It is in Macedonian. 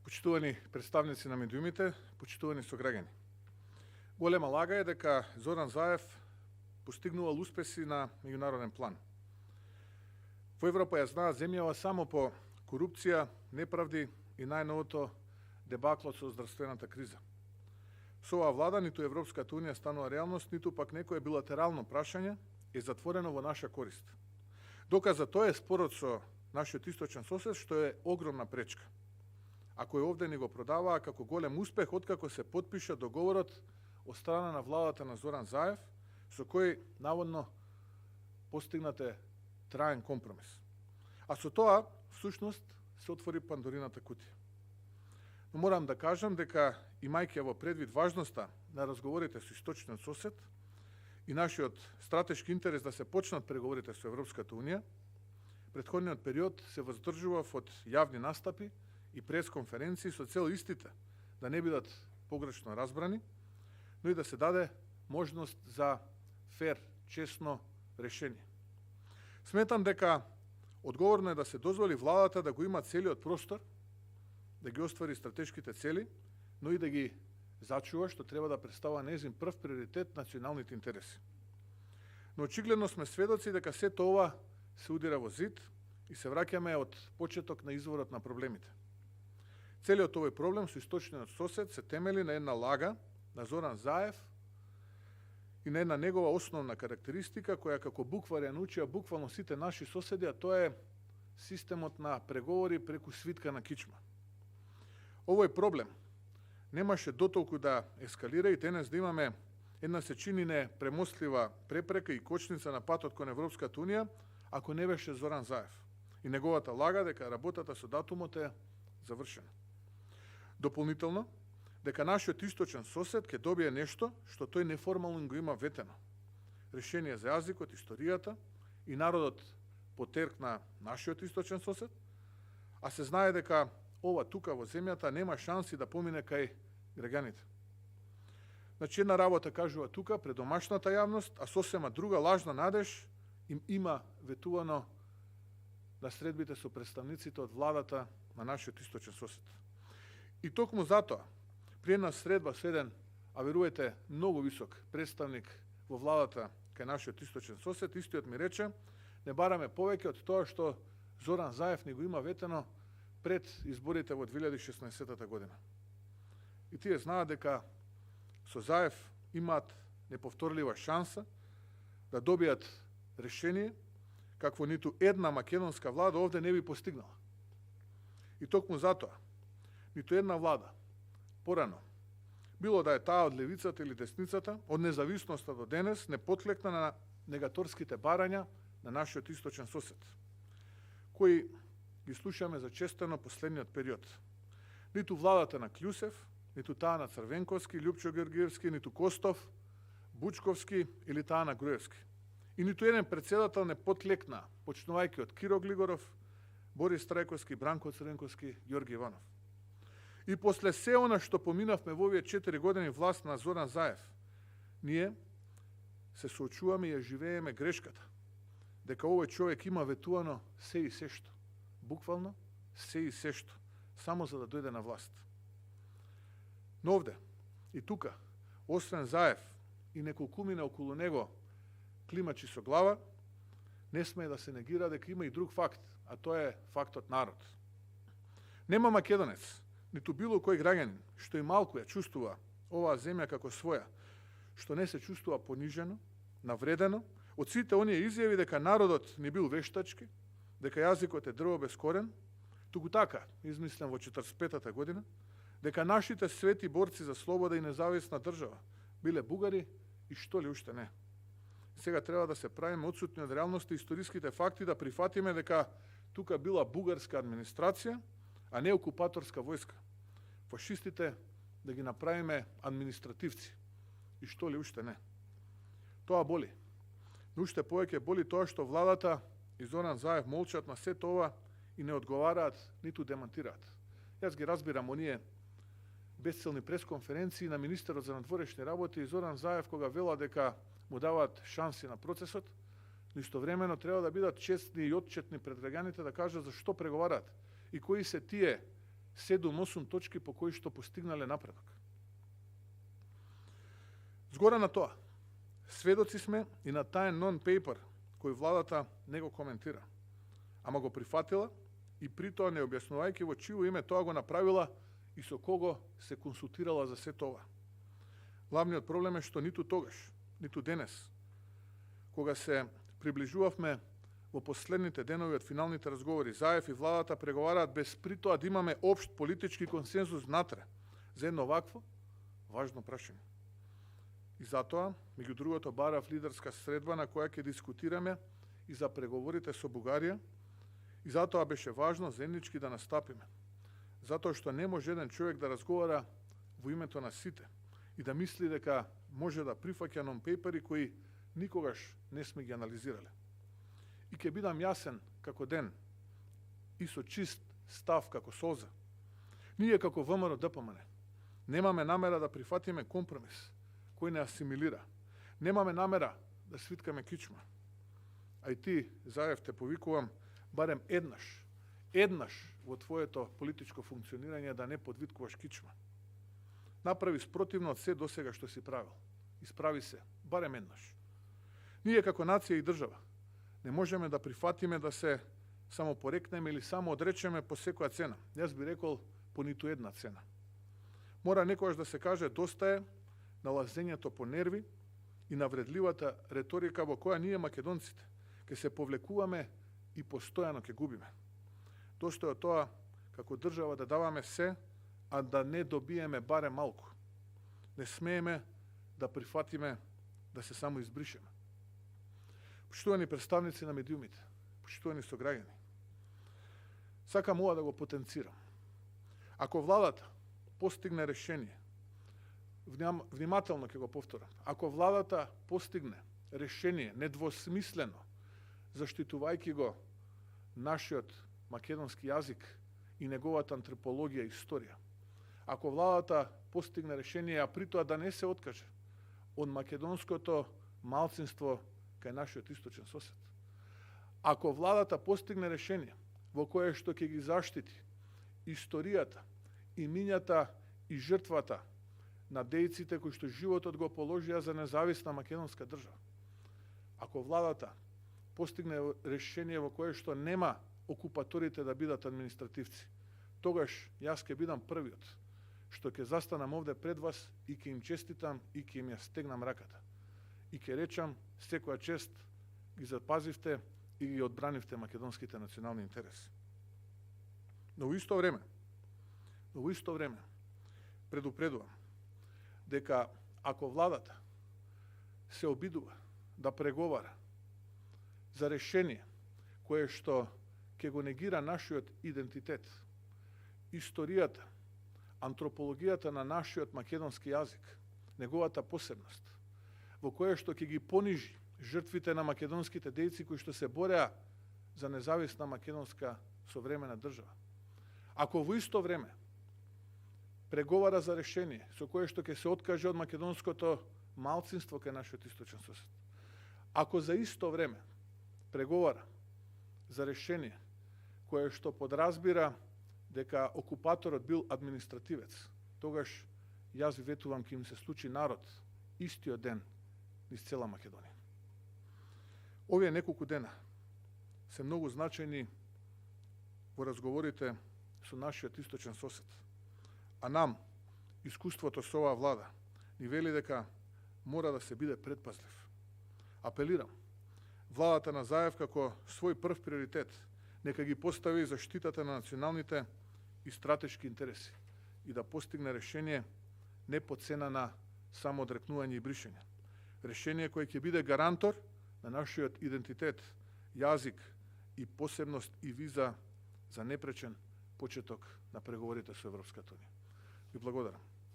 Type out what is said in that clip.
Почитувани представници на медиумите, почитувани сограѓани. Голема лага е дека Зоран Заев постигнувал успеси на меѓународен план. Во Европа ја знаат земјава само по корупција, неправди и најновото дебаклот со здравствената криза. Со оваа влада ниту Европската унија станува реалност, ниту пак некое билатерално прашање е затворено во наша корист. Доказ за тоа е спорот со нашиот источен сосед, што е огромна пречка. Ако и овде ни го продаваа како голем успех откако се потпиша договорот од страна на владата на Зоран Заев, со кој наводно постигнате траен компромис. А со тоа, всушност, се отвори Пандорината кутија. Но морам да кажам дека, имајќи во предвид важноста на разговорите со источниот сосед и нашиот стратешки интерес да се почнат преговорите со Европската унија, претходниот период се воздржував од јавни настапи и пресконференции со цел истите да не бидат погрешно разбрани, но и да се даде можност за фер, честно решение. Сметам дека одговорно е да се дозволи владата да го има целиот простор, да ги оствари стратешките цели, но и да ги зачува, што треба да представува незин прв приоритет националните интереси. Но очигледно сме сведоци дека сето ова се удира во зид и се враќаме од почеток на изворот на проблемите. Целиот овој проблем со источниот сосед се темели на една лага на Зоран Заев и на една негова основна карактеристика која како буквар ја научија буквално сите наши соседи, а тоа е системот на преговори преку свитка на кичма. Овој проблем немаше дотолку да ескалира и денес да имаме една се чини непремостлива препрека и кочница на патот кон Европската унија, ако не беше Зоран Заев и неговата лага дека работата со датумот е завршена. Дополнително, дека нашиот источен сосед ќе добие нешто што тој неформално го има ветено. Решение за јазикот, историјата и народот потерк на нашиот источен сосед, а се знае дека ова тука во земјата нема шанси да помине кај граѓаните. Значи, една работа кажува тука пред домашната јавност, а сосема друга лажна надеж им има ветувано на средбите со представниците од владата на нашиот источен сосед. И токму затоа, при една средба со еден, а верувате, многу висок представник во владата кај нашиот источен сосед, истиот ми рече, не бараме повеќе од тоа што Зоран Заев ни го има ветено пред изборите во 2016 година. И тие знаат дека со Заев имаат неповторлива шанса да добијат решение какво ниту една македонска влада овде не би постигнала. И токму затоа, ниту една влада порано, било да е таа од левицата или десницата, од независноста до денес, не потлекна на негаторските барања на нашиот источен сосед, кои ги слушаме зачестено последниот период. Ниту владата на Клјусев, ниту таа на Црвенковски, Љупчо Георгиевски, ниту Костов, Бучковски или таа на Груевски. И ниту еден председател не потлекна, почнувајќи од Киро Глигоров, Борис Трајковски, Бранко Црвенковски, Ѓорги Иванов. И после се она што поминавме во овие 4 години власт на Зоран Заев, ние се соочуваме и ја живееме грешката, дека овој човек има ветувано се и сешто, буквално се и сешто, само за да дојде на власт. Но овде, и тука, освен Заев и неколкумина околу него климачи со глава, не смее да се негира дека има и друг факт, а тоа е фактот народ. Нема македонец, ниту било кој граѓанин, што и малку ја чувствува оваа земја како своја, што не се чувствува понижено, навредено, од сите оние изјави дека народот не бил вештачки, дека јазикот е дрво без корен, туку така, измислен во 45-та година, дека нашите свети борци за слобода и независна држава биле бугари и што ли уште не. Сега треба да се правиме одсутни од реалноста и историските факти, да прифатиме дека тука била бугарска администрација, а не окупаторска војска. Фашистите да ги направиме административци. И што ли уште не. Тоа боли. Но уште повеќе боли тоа што владата и Зоран Заев молчат на сето ова и не одговараат, ниту демантираат. Јас ги разбирам оние безцелни пресконференции на министерот за надворешни работи и Зоран Заев кога вела дека му даваат шанси на процесот, но истовремено треба да бидат честни и отчетни пред граѓаните да кажат за што преговараат и кои се тие 7-8 точки по кои што постигнале напредок. Згора на тоа, сведоци сме и на таен нон-пейпер кој владата не го коментира, ама го прифатила и при тоа не објаснувајќи во чио име тоа го направила и со кого се консултирала за се тоа. Главниот проблем е што ниту тогаш, ниту денес, кога се приближувавме во последните денови од финалните разговори, Заев и владата преговараат без при тоа да имаме општ политички консензус внатре за едно вакво важно прашање. И затоа, меѓу другото, барав лидерска средба на која ќе дискутираме и за преговорите со Бугарија, и затоа беше важно заеднички да настапиме. Затоа што не може еден човек да разговара во името на сите и да мисли дека може да прифаќа нон-пейпери кои никогаш не сме ги анализирале. И ќе бидам јасен како ден и со чист став како солза. Ние како ВМРО-ДПМН немаме намера да прифатиме компромис кој не асимилира. Немаме намера да свиткаме кичма. А и ти, Заев, те повикувам барем еднаш во твоето политичко функционирање да не подвиткуваш кичма. Направи спротивно од се досега што си правил. Исправи се, барем еднаш. Ние како нација и држава не можеме да прифатиме да се само порекнеме или само одречеме по секоја цена. Јас би рекол по ниту една цена. Мора некојаш да се каже доста е на лазењето по нерви и на вредливата реторика во која ние македонците ќе се повлекуваме и постојано ќе губиме. Доста е од тоа како држава да даваме се, а да не добиеме барем малку. Не смееме да прифатиме да се само избришеме. Почитувани представници на медиумите, почитувани сограѓани, сакам ова да го потенцирам. Ако владата постигне решение, внимателно ќе го повторам, ако владата постигне решение недвосмислено, заштитувајќи го нашиот македонски јазик и неговата антропологија и историја, ако владата постигне решение, а при тоа да не се откаже од македонското малцинство кај нашиот источен сосед, ако владата постигне решение во кое што ќе ги заштити историјата, имињата и жртвата на дејците кои што животот го положија за независна македонска држава, ако владата постигне решение во кое што нема окупаторите да бидат административци, тогаш јас ќе бидам првиот што ќе застанам овде пред вас и ќе им честитам и ќе им ја стегнам раката. И ќе речам, секоја чест ги запазивте и ги одбранивте македонските национални интереси. Но во исто време, предупредувам дека ако владата се обидува да преговара за решение кое што ќе го негира нашиот идентитет, историјата, антропологијата на нашиот македонски јазик, неговата посебност, во кое што ќе ги понижи жртвите на македонските дејци кои што се бореа за независна македонска современа држава. Ако во исто време преговара за решение со кое што ќе се откаже од македонското малцинство кај нашиот источен сосед, ако за исто време преговара за решение кое што подразбира дека окупаторот бил административец, тогаш јас ви ветувам ќе им се случи народ истиот ден низ цела Македонија. Овие неколку дена се многу значајни во разговорите со нашиот источен сосед. А нам, искуството со оваа влада, ни вели дека мора да се биде предпазлив. Апелирам, владата на Заев како свој прв приоритет нека ги постави заштитата на националните и стратешки интереси и да постигне решение не по цена на само одрекнување и бришење. Решение кое ќе биде гарантор на нашиот идентитет, јазик и посебност и виза за непречен почеток на преговорите со Европската унија. Ви благодарам.